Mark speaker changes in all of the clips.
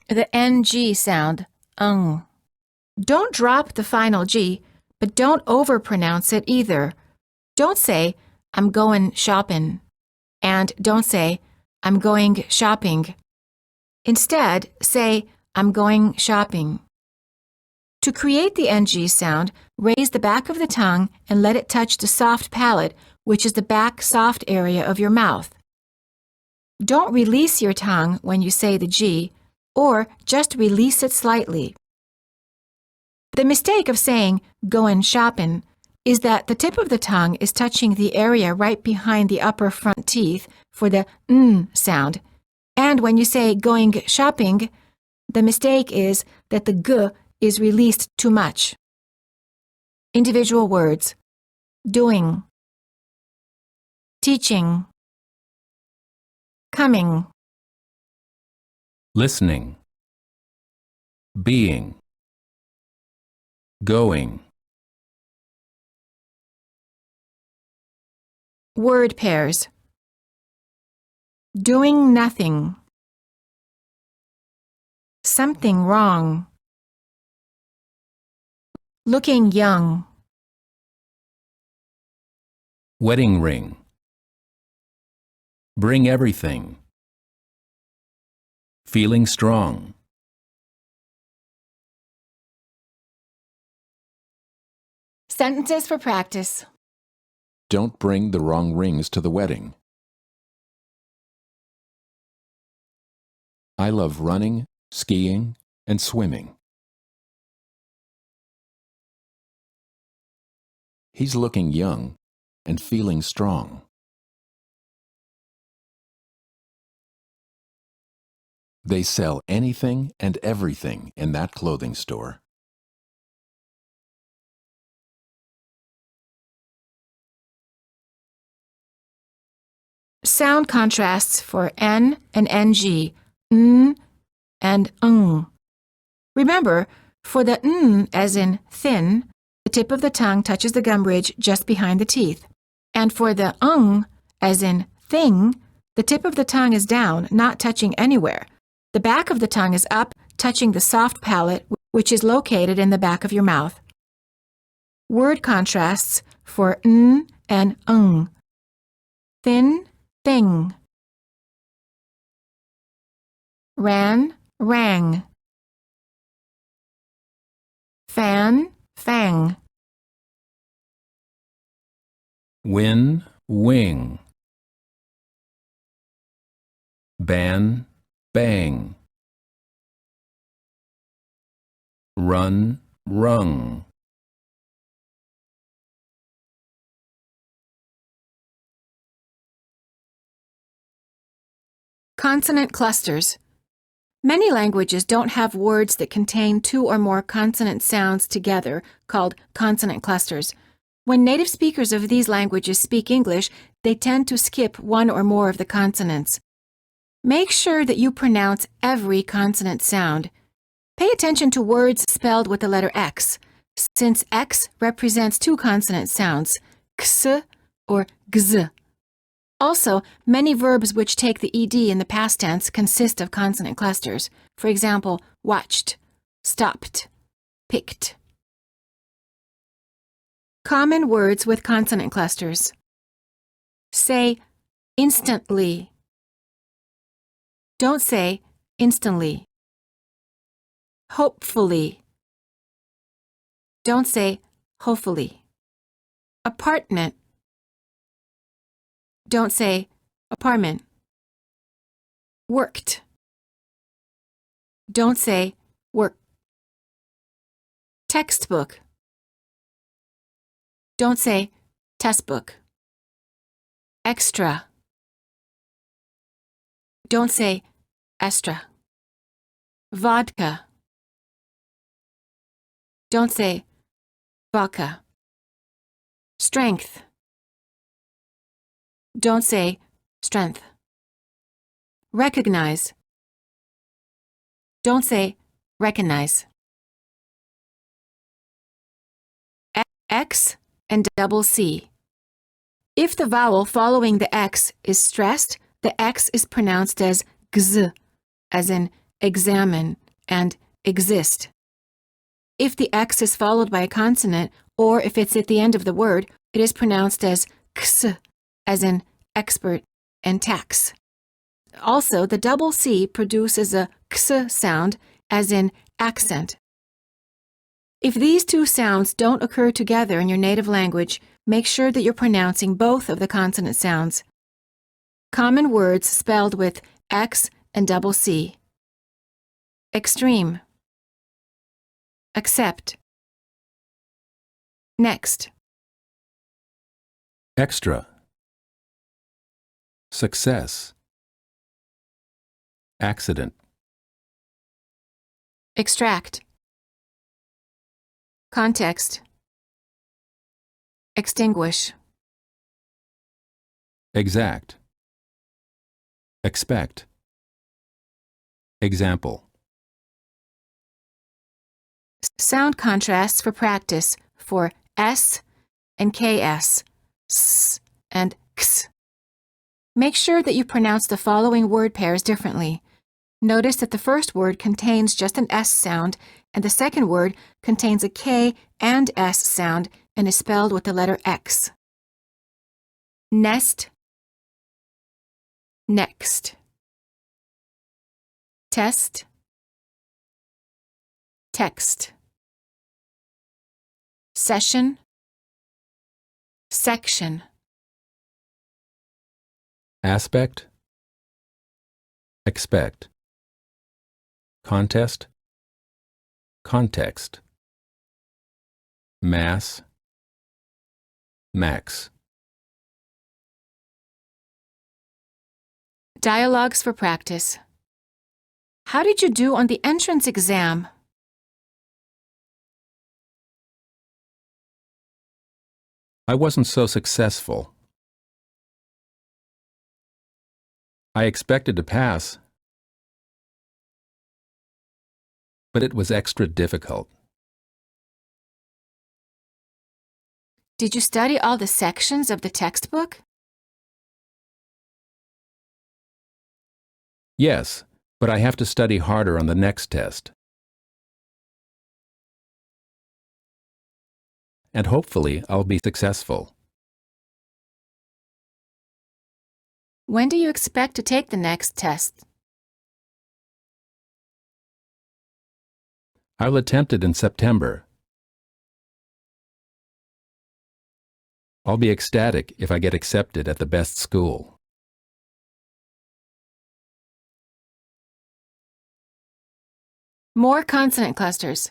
Speaker 1: The NG sound, Don't drop the final G, but don't overpronounce it either. Don't say, I'm going shopping, and don't say, I'm going shopping. Instead, say, I'm going shopping. To create the NG sound, raise the back of the tongue and let it touch the soft palate, which is the back soft area of your mouth. Don't release your tongue when you say the G, or just release it slightly. The mistake of saying goin' shopping is that the tip of the tongue is touching the area right behind the upper front teeth for the sound. And when you say going shopping, the mistake is that the G is released too much. Individual words: doing, teaching, coming,
Speaker 2: listening, being, going.
Speaker 1: Word pairs: doing nothing, something wrong, looking young,
Speaker 2: Wedding ring, bring everything, feeling strong.
Speaker 1: Sentences for practice.
Speaker 3: Don't bring the wrong rings to the wedding. I love running, skiing, and swimming. He's looking young and feeling strong. They sell anything and everything in that clothing store.
Speaker 1: Sound contrasts for N and NG, N and ng. Remember, for the N as in thin, the tip of the tongue touches the gum ridge just behind the teeth. And for the ng as in thing, the tip of the tongue is down, not touching anywhere. The back of the tongue is up, touching the soft palate, which is located in the back of your mouth. Word contrasts for N and ng. Thin, thing. Ran, rang. Fan, fang.
Speaker 2: Win, wing. Ban, bang. Run, rung.
Speaker 1: Consonant clusters. Many languages don't have words that contain two or more consonant sounds together, called consonant clusters. When native speakers of these languages speak English, they tend to skip one or more of the consonants. Make sure that you pronounce every consonant sound. Pay attention to words spelled with the letter X, since X represents two consonant sounds, ks or gz. Also, many verbs which take the ed in the past tense consist of consonant clusters. For example, watched, stopped, picked. Common words with consonant clusters. Say instantly. Don't say instantly. Hopefully. Don't say hopefully. Apartment. Don't say apartment. Worked. Don't say work. Textbook. Don't say textbook. Extra. Don't say extra. Vodka. Don't say vodka. Strength. Don't say strength. Recognize. Don't say recognize. X and double C. If the vowel following the X is stressed, the X is pronounced as gz, as in examine and exist. If the X is followed by a consonant, or if it's at the end of the word, it is pronounced as ks, as in expert and tax. Also, the double C produces a ks sound, as in accent. If these two sounds don't occur together in your native language, make sure that you're pronouncing both of the consonant sounds. Common words spelled with X and double C. Extreme. Accept. Next.
Speaker 3: Extra. Success. Accident.
Speaker 1: Extract. Context. Extinguish.
Speaker 3: Exact. Expect. Example.
Speaker 1: Sound contrasts for practice for S and KS, S and X. Make sure that you pronounce the following word pairs differently. Notice that the first word contains just an S sound, and the second word contains a K and S sound and is spelled with the letter X. Nest. Next. Test. Text. Session. Section.
Speaker 3: Aspect. Expect. Contest. Context. Mass. Max.
Speaker 1: Dialogues for practice. How did you do on the entrance exam?
Speaker 3: I wasn't so successful. I expected to pass, but it was extra difficult.
Speaker 1: Did you study all the sections of the textbook?
Speaker 3: Yes, but I have to study harder on the next test. And hopefully I'll be successful.
Speaker 1: When do you expect to take the next test?
Speaker 3: I'll attempt it in September. I'll be ecstatic if I get accepted at the best school.
Speaker 1: More consonant clusters.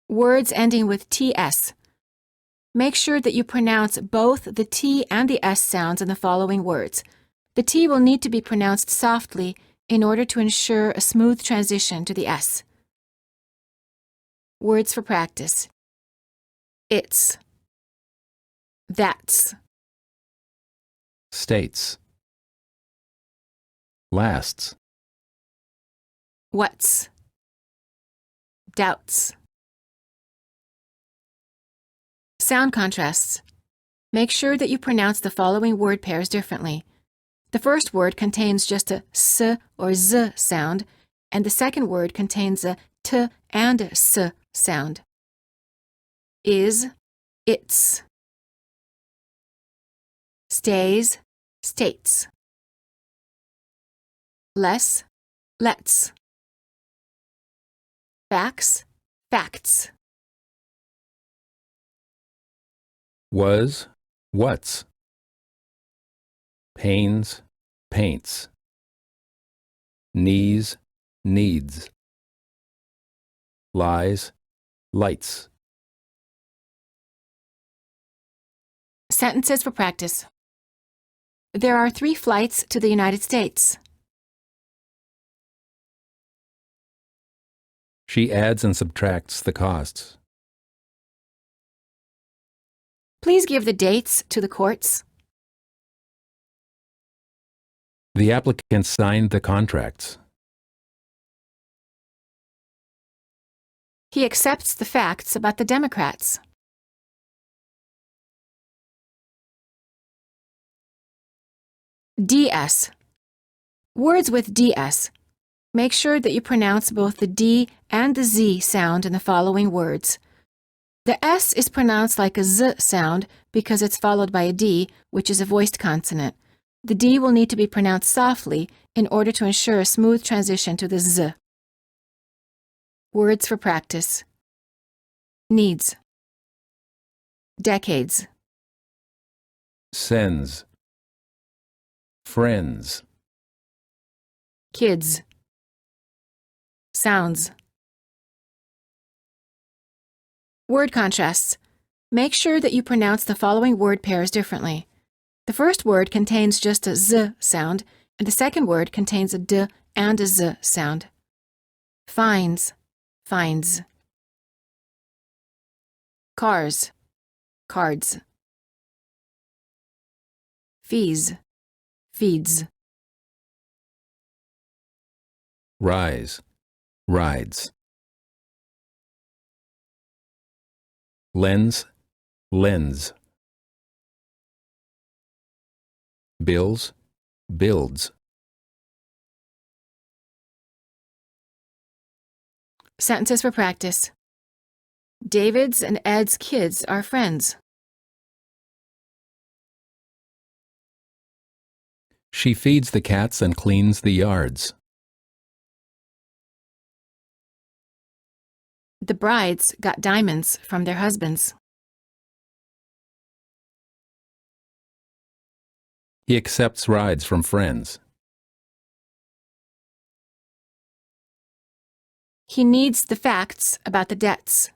Speaker 1: Words ending with TS. Make sure that you pronounce both the T and the S sounds in the following words. The T will need to be pronounced softly in order to ensure a smooth transition to the S. Words for practice. It's. That's.
Speaker 3: States. Lasts.
Speaker 1: What's. Doubts. Sound contrasts. Make sure that you pronounce the following word pairs differently. The first word contains just a S or Z sound, and the second word contains a T and S sound. Is, it's. Stays, states. Less, lets. Facts, facts.
Speaker 3: Was, what's. Pains, paints. Knees, needs. Lies, lights.
Speaker 1: Sentences for practice. There are 3 flights to the United States.
Speaker 3: She adds and subtracts the costs.
Speaker 1: Please give the dates to the courts.
Speaker 3: The applicant signed the contracts.
Speaker 1: He accepts the facts about the Democrats. DS. Words with DS. Make sure that you pronounce both the D and the Z sound in the following words. The S is pronounced like a Z sound because it's followed by a D, which is a voiced consonant. The D will need to be pronounced softly in order to ensure a smooth transition to the Z. Words for practice. Needs. Decades.
Speaker 2: Sends. Friends.
Speaker 1: Kids. Sounds. Word contrasts. Make sure that you pronounce the following word pairs differently. The first word contains just a Z sound, and the second word contains a D and a Z sound. Finds. Finds. Cars. Cards. Fees. Feeds.
Speaker 2: Rise. Rides. Lens. Lens. Bills. Builds.
Speaker 1: Sentences for practice. David's and Ed's kids are friends.
Speaker 2: She feeds the cats and cleans the yards.
Speaker 1: The brides got diamonds from their husbands.
Speaker 2: He accepts rides from friends.
Speaker 1: He needs the facts about the debts.